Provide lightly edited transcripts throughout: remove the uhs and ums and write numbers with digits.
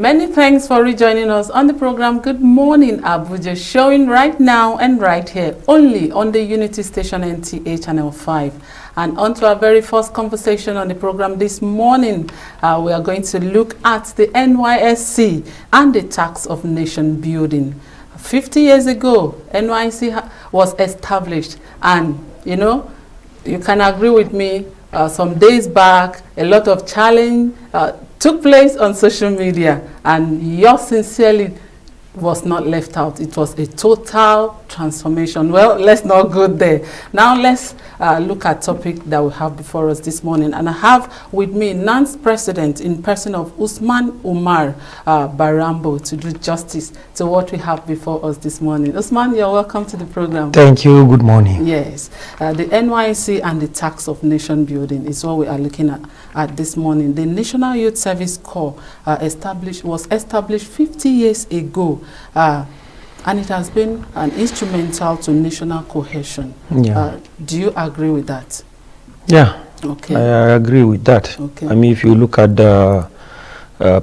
Many thanks for rejoining us on the program Good Morning Abuja, showing right now and right here only on the Unity Station NTA Channel 5. And on to our very first conversation on the program this morning, we are going to look at the Nysc and the task of nation building. 50 years ago, Nysc was established, and you know, you can agree with me, some days back, a lot of challenge took place on social media, and yours sincerely was not left out. It was a total transformation. Well, let's not go there. Now let's look at topic that we have before us this morning. And I have with me Nysc president in person of Usman Umar Barambo to do justice to what we have before us this morning. Usman, you're welcome to the program. Thank you. Good morning. Yes. The Nysc and the task of nation building is what we are looking at this morning. The National Youth Service Corps was established 50 years ago. And it has been an instrumental to national cohesion. Yeah. Do you agree with that? Yeah. Okay. I agree with that. Okay. I mean, if you look at the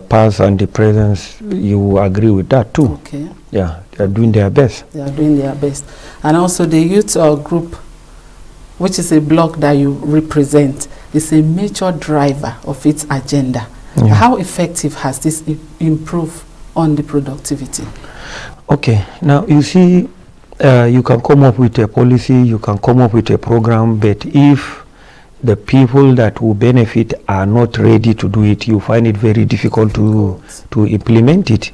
past and the present, you agree with that too. Okay. Yeah, they are doing their best. They are doing their best. And also the youth group, which is a bloc that you represent, is a major driver of its agenda. Yeah. How effective has this improved on the productivity? Okay, now you see, you can come up with a policy, you can come up with a program, but if the people that will benefit are not ready to do it, you find it very difficult to implement it.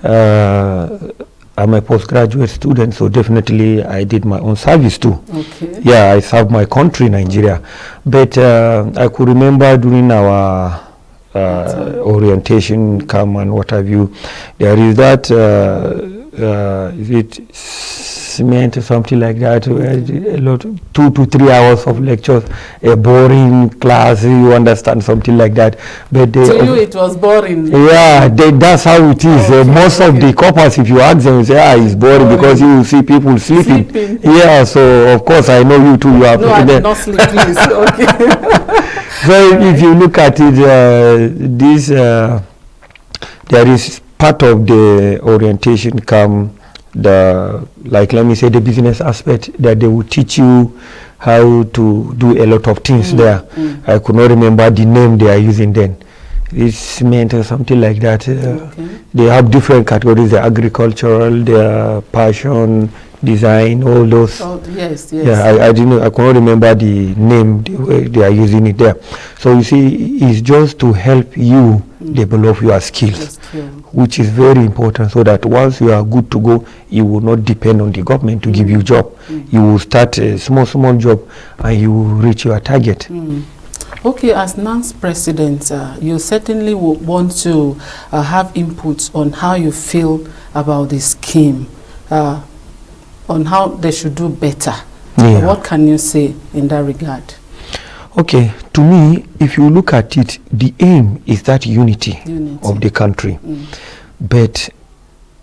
I'm a postgraduate student, so definitely I did my own service too. Okay. Yeah, I served my country, Nigeria. But I could remember during our orientation camp and what have you, there is that is it cement or something like that, a lot, 2 to 3 hours of lectures, a boring class, you understand, something like that. But to you it was boring. Yeah, that's how it is. Most of the coppers, if you ask them, say, it's boring because you see people sleeping. Yeah, so of course I know you too. You are. No, I did not sleep, please. Okay. So if you look at it, there is part of the orientation come like let me say the business aspect, that they will teach you how to do a lot of things there. I could not remember the name they are using then. It's meant or something like that. Okay. They have different categories: the agricultural, their passion, design, all those. Oh, yes. Yeah, I didn't. I cannot remember the name the way they are using it there. So you see, it's just to help you develop your skills, which is very important. So that once you are good to go, you will not depend on the government to give you a job. You will start a small job, and you will reach your target. Okay, as Nysc president, you certainly would want to have input on how you feel about the scheme. On how they should do better. Yeah. What can you say in that regard? Okay, to me, if you look at it, the aim is that unity. Of the country. But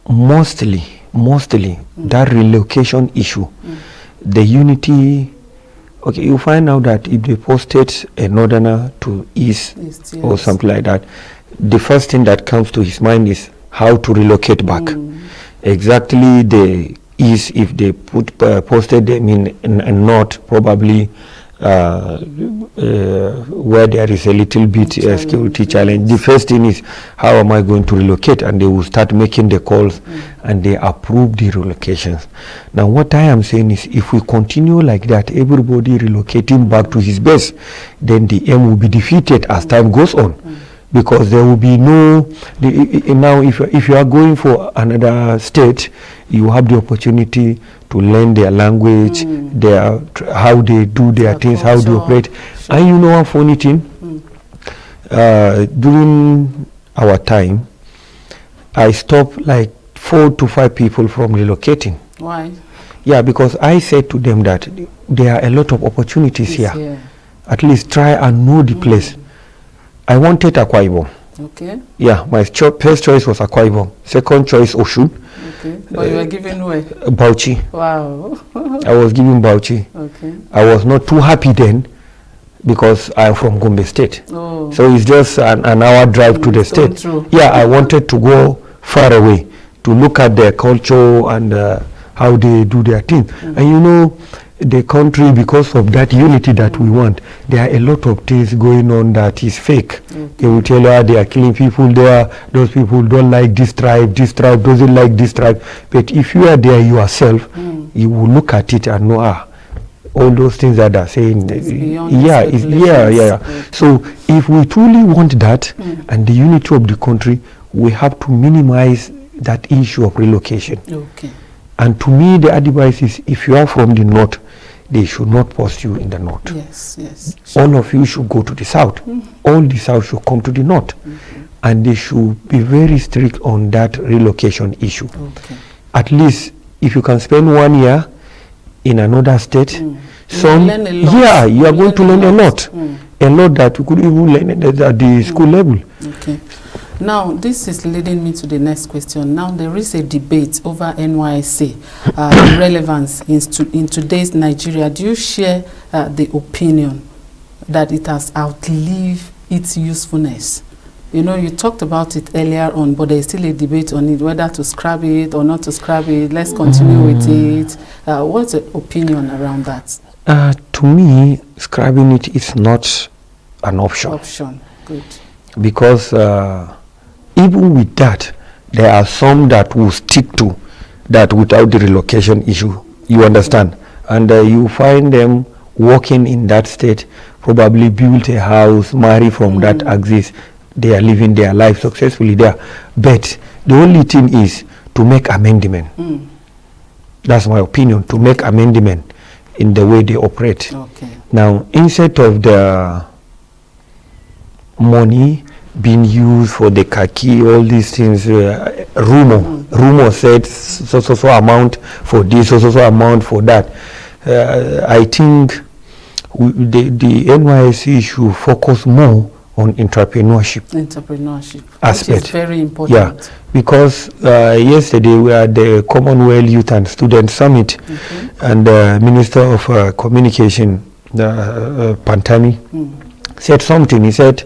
mostly that relocation issue, the unity, okay, you find out that if they posted a northerner to east yes. or something like that, the first thing that comes to his mind is how to relocate back. Exactly the is if they posted them in north, probably where there is a little bit security challenge. The first thing is, how am I going to relocate? And they will start making the calls and they approve the relocations. Now what I am saying is, if we continue like that, everybody relocating back to his base, then the aim will be defeated as time goes on. Because there will be no, now if you are going for another state, you have the opportunity to learn their language, how they do their things, how they operate. Sure. And you know a funny thing? During our time, I stopped like 4 to 5 people from relocating. Why? Yeah, because I said to them that there are a lot of opportunities here. At least try and know the place. I wanted Akwa Ibom. Okay. Yeah, my first choice was Akwa Ibom. Second choice, Osun. Okay. But you were given where? Bauchi. Wow. I was given Bauchi. Okay. I was not too happy then because I'm from Gombe State. Oh. So it's just an hour drive to the state. True. Yeah, I wanted to go far away to look at their culture and how they do their thing. And you know, the country, because of that unity that we want, there are a lot of things going on that is fake. They will tell you they are killing people there, those people don't like this tribe doesn't like this tribe. But if you are there yourself, you will look at it and know, all those things that are saying, So if we truly want that and the unity of the country, we have to minimize that issue of relocation. Okay. And to me, the advice is, if you are from the north, they should not post you in the north. Yes. Sure. All of you should go to the south. All the south should come to the north. And they should be very strict on that relocation issue. Okay. At least, if you can spend 1 year in another state, you are going to learn a lot. A lot that you could even learn at the school level. Okay. Now, this is leading me to the next question. Now, there is a debate over NYSC relevance in today's Nigeria. Do you share the opinion that it has outlived its usefulness? You know, you talked about it earlier on, but there is still a debate on it, whether to scrap it or not to scrap it. Let's continue with it. What's the opinion around that? To me, scrapping it is not an option. Good. Because even with that, there are some that will stick to that without the relocation issue. You understand? And you find them working in that state, probably built a house, marry from that axis. They are living their life successfully there. But the only thing is to make amendment. That's my opinion, to make amendment in the way they operate. Okay. Now, instead of the money being used for the khaki, all these things, rumor said so amount for this, so amount for that. I think the NYSC should focus more on entrepreneurship aspect. Which is very important. Yeah, because yesterday we had the Commonwealth Youth and Student Summit, and the Minister of Communication, Pantami, said something. He said,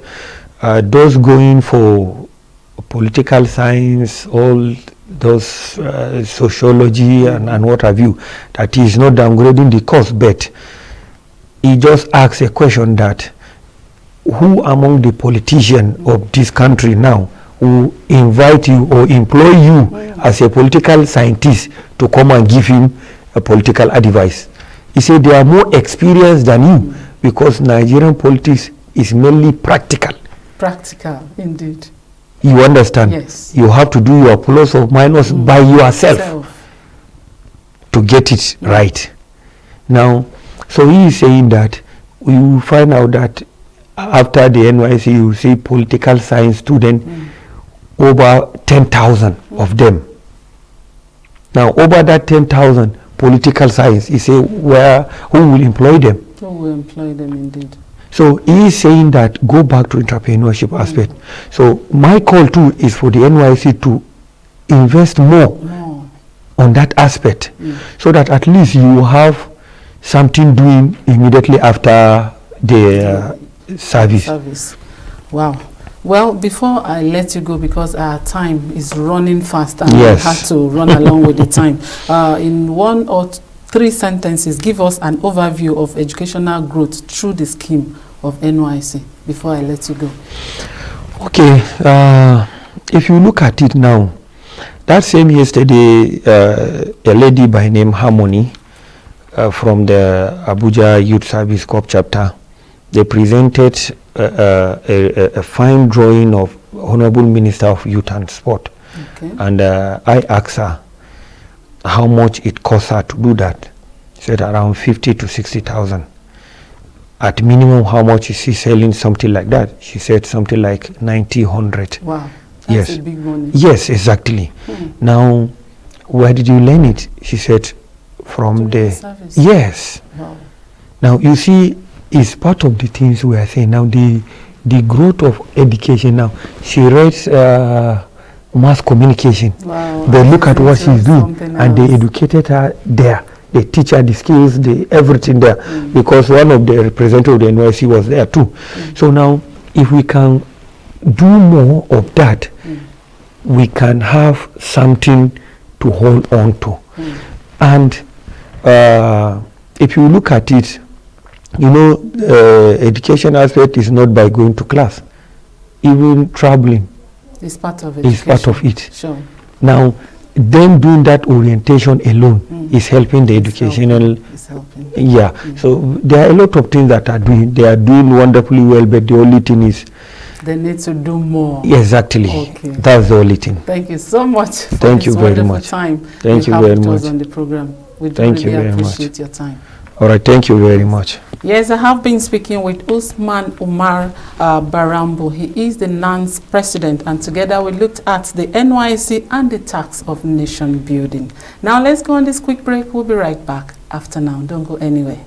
those going for political science, all those sociology and what have you, that is not downgrading the course, but he just asked a question that who among the politicians of this country now will invite you or employ you as a political scientist to come and give him a political advice? He said they are more experienced than you because Nigerian politics is mainly practical. Practical, indeed. You understand? Yes. You have to do your plus or minus by yourself to get it right. Now, so he is saying that we will find out that after the NYSC, you see political science students, over 10,000 of them. Now, over that 10,000 political science, he say, who will employ them? Who will employ them, indeed. So he is saying that go back to entrepreneurship aspect. So my call too is for the NYSC to invest more on that aspect, so that at least you have something doing immediately after the service. Wow. Well, before I let you go, because our time is running fast and we have to run along with the time, in 1 or 3 sentences, give us an overview of educational growth through the scheme of NYSC before I let you go. Okay, if you look at it now, that same yesterday, a lady by name Harmony from the Abuja Youth Service Corps chapter, they presented a fine drawing of Honorable Minister of Youth and Sport. Okay. And I asked her how much it cost her to do that. She said around 50 to 60,000. At minimum, how much is she selling something like that? She said something like 90, 100. Wow, that's a big money. Yes, exactly. Now, where did you learn it? She said from the service. Yes. Wow. Now, you see, it's part of the things we are saying now, the growth of education now. She reads mass communication. Wow. They look at what she's doing and they educated her there. the teacher, the skills, the everything there, because one of the representatives of the Nysc was there too. So now, if we can do more of that, we can have something to hold on to. And if you look at it, you know, education aspect is not by going to class. Even traveling is part of it. Is part of it. Sure. Now, them doing that orientation alone is helping the educational. It's helping. Yeah. So there are a lot of things that are doing. They are doing wonderfully well, but the only thing is they need to do more. Exactly. Okay. That's the only thing. Thank you so much. Thank you very much. Time Thank you very much on the program. We Thank you very much. Appreciate your time. All right. Thank you very much. Yes, I have been speaking with Usman Umar Barambo. He is the Nysc president, and together we looked at the Nysc and the task of nation building. Now let's go on this quick break. We'll be right back after now. Don't go anywhere.